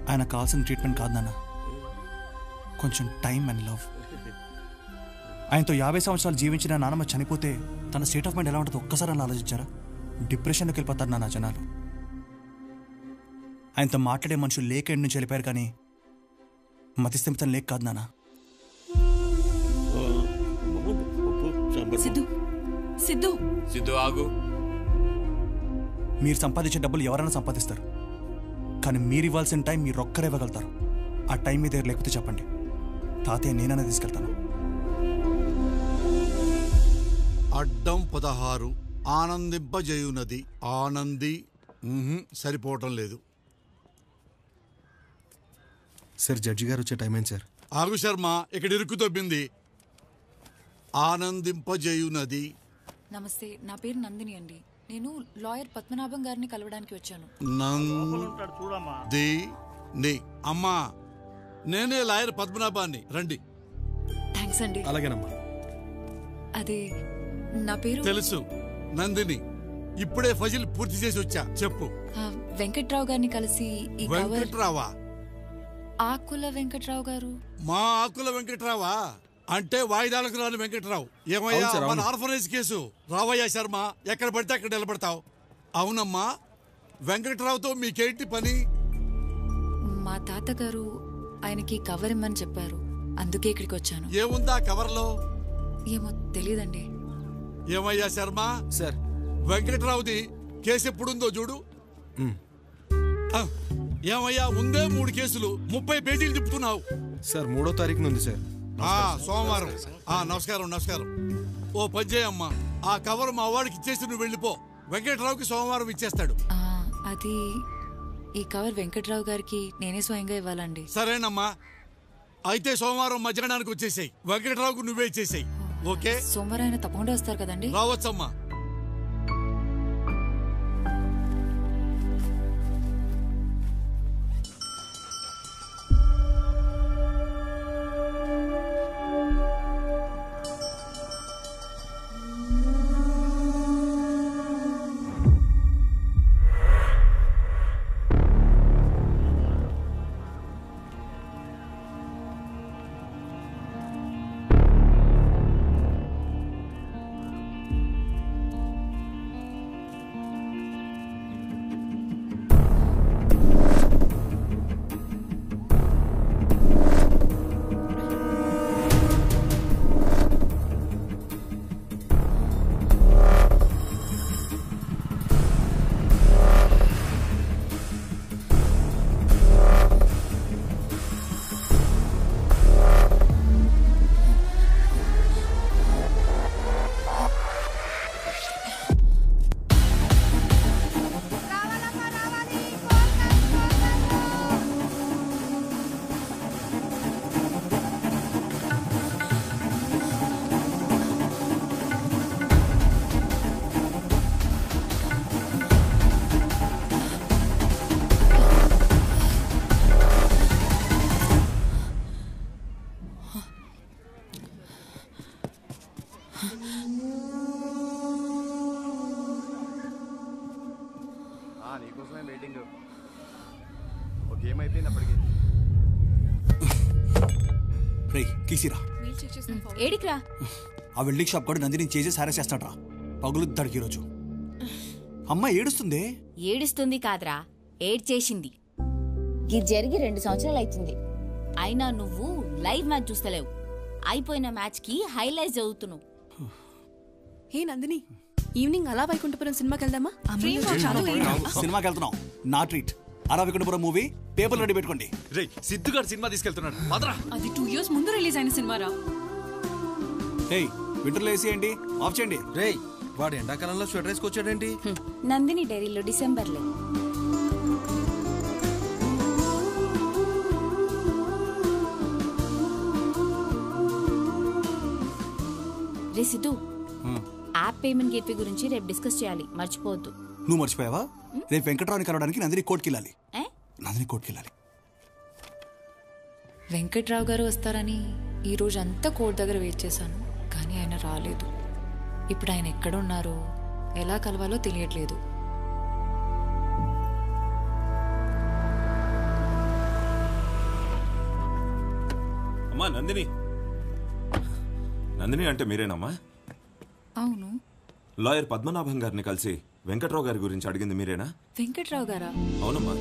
ఆయన కావాల్సిన ట్రీట్మెంట్ కాదు నాన్న, కొంచెం టైం అండ్ లవ్. ఆయనతో 50 సంవత్సరాలు జీవించిన నాన్నమ్మ చనిపోతే తన స్టేట్ ఆఫ్ మైండ్ ఎలా ఉంటుందో ఒక్కసారి అని ఆలోచించారా? డిప్రెషన్లోకి వెళ్ళిపోతారు నాన్న జనాలు. ఆయనతో మాట్లాడే మనుషులు లేక ఎండు నుంచి వెళ్ళిపోయారు, కానీ మతిస్థిమితం లేక కాదు నాన్న. సిద్ధు సిద్ధు సిద్ధు ఆగు. మీరు సంపాదించే డబ్బులు ఎవరైనా సంపాదిస్తారు, కానీ మీరు ఇవ్వాల్సిన టైం మీరు ఒక్కరే ఇవ్వగలుగుతారు. ఆ టైం మీ దగ్గర లేకపోతే చెప్పండి, తాతయ్య నేనైనా తీసుకెళ్తాను. అడ్డం 16 ఆనందింపజేయునది ఆనంది. సరిపోవటం లేదు సార్. జడ్జి గారు వచ్చే టైం ఏంటి సార్? ఆగు శర్మ, ఇక్కడ ఇరుక్కు తొబ్బింది. ఆనందింపజేయునది. నమస్తే, నా పేరు నందిని అండి. నేను లాయర్ పద్మనాభం గారిని కలవడానికి వచ్చాను. నందిని అమ్మా, నేనే లాయర్ పద్మనాభాన్ని, రండి. థ్యాంక్స్ అండి. అలాగేనమ్మా. అదే నా పేరు తెలుసు, నందిని. ఇప్పుడే ఫజిల్ పూర్తి చేసి వచ్చా. చెప్పు. వెంకట్రావు గారిని కలిసి ఈ కవర్. వెంకట్రావా? ఆకుల వెంకట్రావు గారు. మా ఆకుల వెంకట్రావా అంటే వాయిదాలకు రాని వెంకట్రావు. ఏమయ్యా, మన ఆర్ఫనైజ్ కేసు రావయ్యా శర్మ, ఎక్కడ పడితే అక్కడ నిలబడతావు. అవునమ్మా, వెంకట్రావుతో మీకేంటి పని? మా తాతగారు ఆయనకి కవర్ ఇమ్మని చెప్పారు, అందుకే ఇక్కడికి వచ్చాను. ఏముందా కవర్లో? ఏమో తెలీదండి. ఏమయ్యా శర్మ సార్, వెంకట్రావుది కేసు ఎప్పుడుందో చూడు. ఏమయ్యా, ఉందే 3 కేసులు, 30 పేజీలు తిప్పుతున్నావు. సార్ 3వ తారీఖున ఉంది సార్. సోమవారం. నమస్కారం నమస్కారం. ఓ పని చేయమ్మా, ఆ కవర్ మా వాడికి ఇచ్చేసి నువ్వు వెళ్ళిపో. వెంకట్రావుకి సోమవారం ఇచ్చేస్తాడు. అది ఈ కవర్ వెంకట్రావు గారికి నేనే స్వయంగా ఇవ్వాలండి. సరేనమ్మా, అయితే సోమవారం మధ్యాహ్నానికి వచ్చేసాయి. వెంకట్రావుకు నువ్వే ఇచ్చేసాయి. ఓకే? సోమవారం ఆయన తప్పకుండా వస్తారు కదండి? రావచ్చమ్మా. నీకోసమే వెయిటింగ్. ఒక గేమ్ అయిపోయింది అప్పటికి. ఏడికిరా? ఆ వెల్డింగ్ షాప్ కూడా నందిని చేసి సారే చేస్తాడ్రా. పగులుద్దాడికి ఈరోజు. అమ్మ ఏడుస్తుంది. ఏడుస్తుంది కాదురా, ఏడ్చేసింది. ఇది జరిగి 2 సంవత్సరాలు అవుతుంది. అయినా నువ్వు లైవ్ మ్యాచ్ చూస్తలేవు, అయిపోయిన మ్యాచ్ కి హైలైట్స్ చదువుతున్నావు. హే నందిని, ఈవినింగ్ అలా వైకుంఠపురం సినిమాకి వెళ్దామా? సినిమాకి వెళ్తున్నాం, నా ట్రీట్. అలా వైకుంఠపురం మూవీ పేపర్ రెడీ పెట్టుకోండి. సిద్ధుగాడు సినిమా తీసుకెళ్తున్నాడు. అది 2 years ముందు రిలీజ్ అయిన సినిమా రా. వింటర్లో ఏసీ ఏంటి ఆఫ్ చేయండి. రేయ్, వాడు ఎండాకాలంలో స్వెటర్ వేసుకొచ్చాడేంటి? నందిని డైరీలో డిసెంబర్లో. రే సిద్ధు, యాప్ పేమెంట్ గేట్వే గురించి రేపు డిస్కస్ చేయాలి, మర్చిపోవద్దు. నువ్వు మర్చిపోయావా? రేపు వెంకట్రావుని కలవడానికి నందిని కోర్టుకి వెళ్ళాలి. వెంకట్రావు గారు వస్తారని ఈ రోజు అంతా కోర్టు దగ్గర వెయిట్ చేశాను, కానీ ఆయన రాలేదు. ఇప్పుడు ఆయన ఎక్కడున్నారో ఎలా కలవాలో తెలియట్లేదు. అమ్మా నందిని, నందిని అంటే మీరేనమ్మా? అవును. లాయర్ పద్మనాభం గారిని కలిసి వెంకట్రావు గారి గురించి అడిగింది మీరేనా? వెంకట్రావు గారా? అవునమ్మా.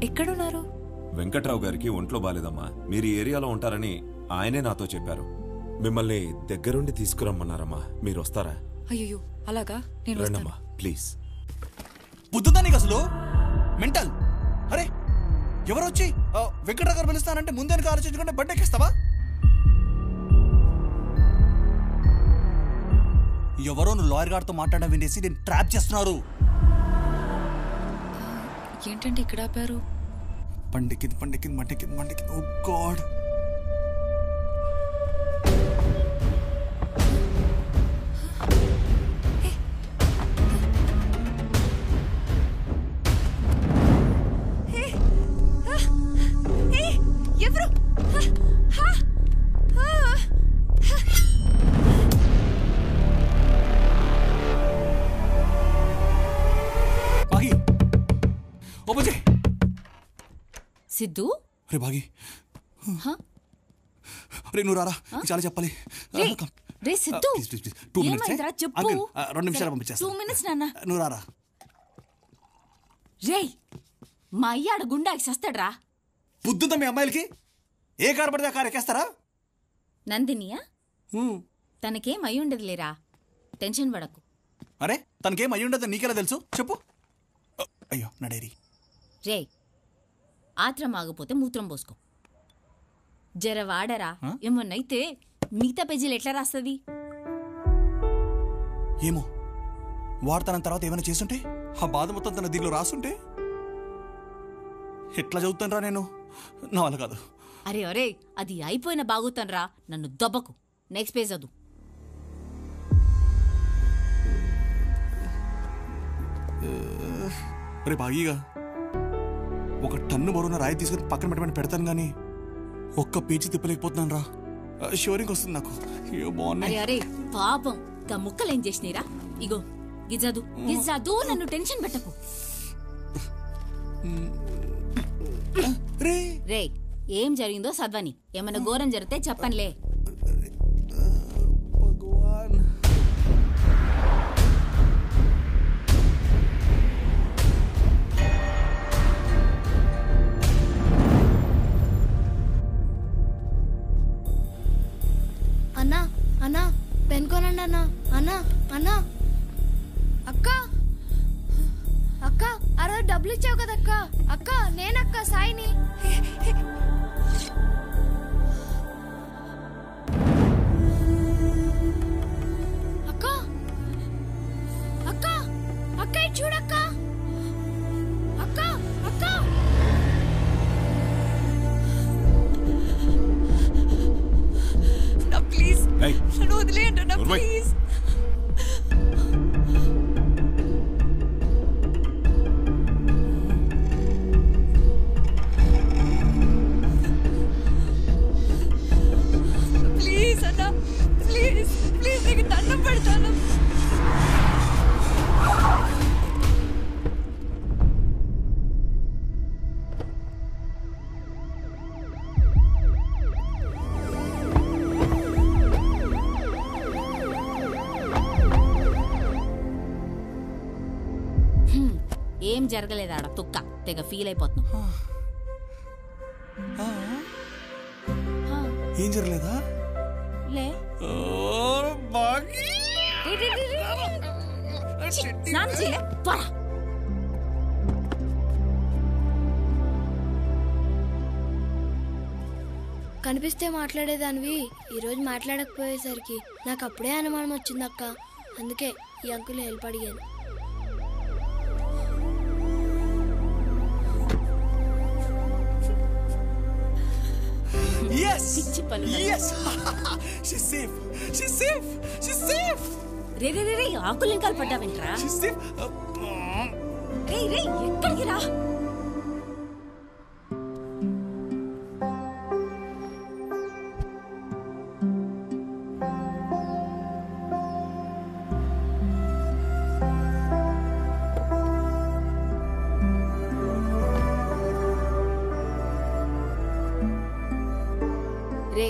ఎక్కడున్నారు? వెంకట్రావు గారికి ఒంట్లో బాలేదమ్మా. మీరు ఈ ఏరియాలో ఉంటారని ఆయనే నాతో చెప్పారు. మిమ్మల్ని దగ్గరుండి తీసుకురమ్మన్నారమ్మా. మీరు వస్తారా? అయ్యో అలాగా, నేను రండమ్మా ప్లీజ్. బుద్ధుందా నీకు అసలు? మెంటల్. అరే ఎవరు వచ్చి వెంకట్రావు గారు పిలుస్తానంటే ముందే ఆలోచించుకుంటే బండి ఎక్కిస్తావా? ఎవరో నువ్వు లాయర్ గారితో మాట్లాడడం వినేసి నేను ట్రాప్ చేస్తున్నారు. ఏంటంటే ఇక్కడ ఆపారు? పండెక్కింది. ఓ గాడ్. ఎవరు? బాగి ఓపెన్ చేయి. సిద్ధు, రే బాగి, రే నువ్వు రారా, చాలా చెప్పాలి. రే సిద్ధు, ప్లీజ్ 2 minutes. ఏమైందిరా చెప్పు. అంకుల్ 2 నిమిషాలు పంపించేస్తా. 2 minutes నాన్న. నువ్వు రారా. రేయ్, మా అయ్య ఆడ గుండాకి సస్తాడ్రా. బుద్ధుందా మీ అమ్మాయిలకి? ఏ కారు పడితే ఆ కారు ఎక్కేస్తారా? నందినియా? తనకేం అయి ఉండదు లేరా, టెన్షన్ పడకు. అరే తనకేం అయ్యి ఉండదు నీకెలా తెలుసు చెప్పు. అయ్యో నా డైరీ. రే, ఆత్రం ఆగిపోతే మూత్రం పోసుకో. జర వాడరా, ఏమన్నైతే మిగతా పేజీలు ఎట్లా రాస్తుంది? ఏమో వాడతాన తర్వాత ఏమైనా చేస్తుంటే, ఆ బాధ మొత్తం తన దీనిలో రాస్తుంటే ఎట్లా చదువుతానరా నేను? నా వల్ల కాదు. అరే అరే, అది అయిపోయిన బాగుతానరా, నన్ను దెబ్బకు. నెక్స్ట్ పేజ్ చదువు. రే బాగీగా, 1 టన్ను బరువున రాయి తీసుకుని పక్కన పెట్టమని పెడతాను కానీ ఒక్క పేజీ తిప్పలేకపోతున్నాను రా. షోరింగ్ వస్తుంది నాకు. అరే అరే పాపం, గా ముక్కలేం చేసినీరా? ఇగో గిజదు గిజదు, నన్ను టెన్షన్ పెట్టకు. రే, ఏం జరిగిందో చదవని, ఏమన్నా ఘోరం జరిగితే చెప్పనులే. అన్నా అన్నా పెన్ కొనండి అన్నా. అన్నా అన్నా అక్క అక్క, ఆ రోజు డబ్బులు ఇచ్చావు కదక్క. అక్క నేనక్క సాయిని. అక్క అక్క అక్క ఇటు చూడక్క. అక్క అక్క ప్లీజ్ నన్ను వదిలేయండి అన్న ప్లీజ్. ప్లీజ్ అన్న ప్లీజ్ ప్లీజ్, నీకు దండం పెడతాను. ఏం జరగలేదు ఆడ, తుక్క తెగ ఫీల్ అయిపోతున్నా. ఏం జరగలేదా? లే, స్నానం చేయలే, త్వర. కనిపిస్తే మాట్లాడేదానివి, ఈరోజు మాట్లాడకపోయేసరికి నాకు అప్పుడే అనుమానం వచ్చిందక్క. అందుకే ఈ అంకుల్ హెల్ప్ అడిగాను. Yes! Yes! She's safe! She's safe! She's safe! రే రే రే, ఆకులు ఇంకా పడ్డావేంట్రా? She's safe! రే రే, ఎక్కడికి రా? రే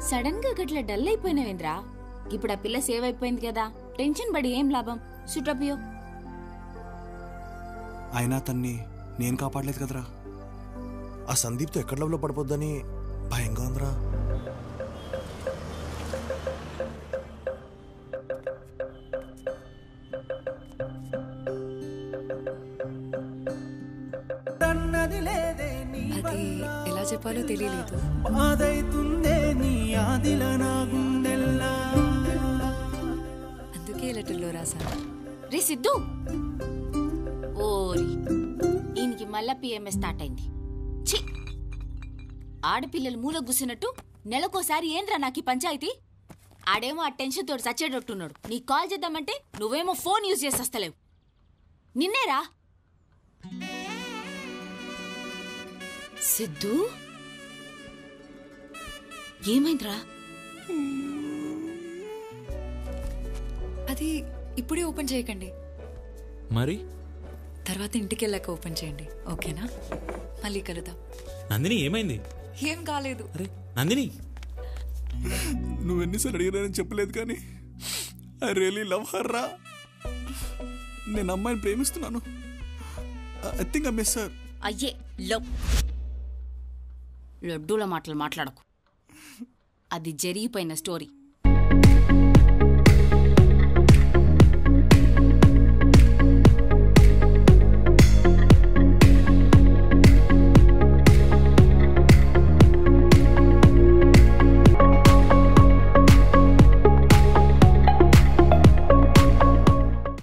సడన్ గా గట్ల డల్ అయిపోయినవేంద్రా? ఇప్పుడు ఆ పిల్ల సేవ్ అయిపోయింది కదా, టెన్షన్ పడి ఏం లాభం? సుటపియో. అయినా తన్ని నేను కాపాడలేదు కదరా. ఆ సందీప్తో ఎక్కడ లవ్లో పడిపోద్దని భయంగా ఉందిరా. అది ఎలా చెప్పాలో తెలియలేదు. అందుకే లెటర్లో రాశాను. రే సిద్ధు, ఓరి ఈయనకి మళ్ళా పిఎంఎస్ స్టార్ట్ అయింది. ఛీ, ఆడపిల్లలు మూల గుసినట్టు నెలకోసారి ఏంద్రా నాకు పంచాయతీ? ఆడేమో ఆ టెన్షన్ తోటి చచ్చేటట్టున్నాడు. నీకు కాల్ చేద్దామంటే నువ్వేమో ఫోన్ యూజ్ చేసి వస్తలేవు. నిన్నేరా సిద్ధు, ఏమైందిరా? అది ఇప్పుడే ఓపెన్ చేయకండి, మరి తర్వాత ఇంటికి వెళ్ళాక ఓపెన్ చేయండి, ఓకేనా? మళ్ళీ కలుద్దాం. నందిని ఏమైంది? ఏం కాలేదు. అరే నందిని, నువ్వెన్నిసార్లు అడిగినానని చెప్పలేదు కానీ ఐ రియలీ లవ్ హర్ రా. నేను అమ్మాయిని ప్రేమిస్తున్నాను. I think I miss her. అయ్యే లడ్డూల మాటలు మాట్లాడకు. అది జరిగిపోయిన స్టోరీ.